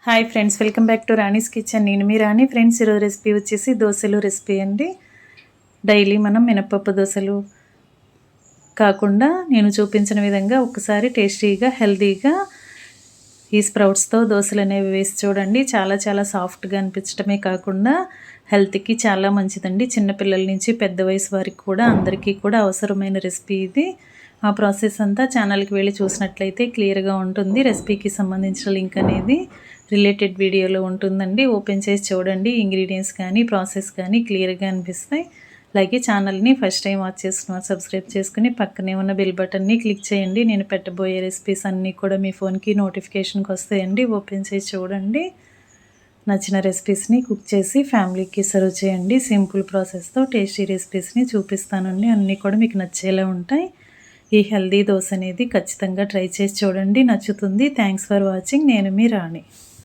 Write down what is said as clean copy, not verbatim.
Hi friends, welcome back to Rani's kitchen. నేను మీ రాణి. Friends, ఈరోజు recipe వచ్చేసి దోశలు రెసిపీ అండి. డైలీ మనం మినపప్పు దోశలు కాకుండా నేను చూపించిన విధంగా ఒకసారి టేస్టీగా హెల్తీగా ఈ స్ప్రౌట్స్తో దోశలు అనేవి వేసి చూడండి. చాలా చాలా సాఫ్ట్గా అనిపించడమే కాకుండా హెల్త్కి చాలా మంచిదండి. చిన్నపిల్లల నుంచి పెద్ద వయసు వారికి కూడా అందరికీ కూడా అవసరమైన రెసిపీ ఇది. ఆ ప్రాసెస్ అంతా ఛానల్కి వెళ్ళి చూసినట్లయితే క్లియర్గా ఉంటుంది. రెసిపీకి సంబంధించిన లింక్ అనేది రిలేటెడ్ వీడియోలో ఉంటుందండి. ఓపెన్ చేసి చూడండి. ఇంగ్రీడియంట్స్ కానీ ప్రాసెస్ కానీ క్లియర్గా అనిపిస్తాయి. అలాగే ఛానల్ని ఫస్ట్ టైం వాచ్ చేస్తున్నారు సబ్స్క్రైబ్ చేసుకుని పక్కనే ఉన్న బెల్ బటన్ని క్లిక్ చేయండి. నేను పెట్టబోయే రెసిపీస్ అన్నీ కూడా మీ ఫోన్కి నోటిఫికేషన్కి వస్తాయండి. ఓపెన్ చేసి చూడండి. నచ్చిన రెసిపీస్ని కుక్ చేసి ఫ్యామిలీకి సర్వ్ చేయండి. సింపుల్ ప్రాసెస్తో టేస్టీ రెసిపీస్ని చూపిస్తానండి. అన్నీ కూడా మీకు నచ్చేలా ఉంటాయి. ఈ హెల్దీ దోశ అనేది ఖచ్చితంగా ట్రై చేసి చూడండి, నచ్చుతుంది. Thanks for watching. నేను మీ రాణి.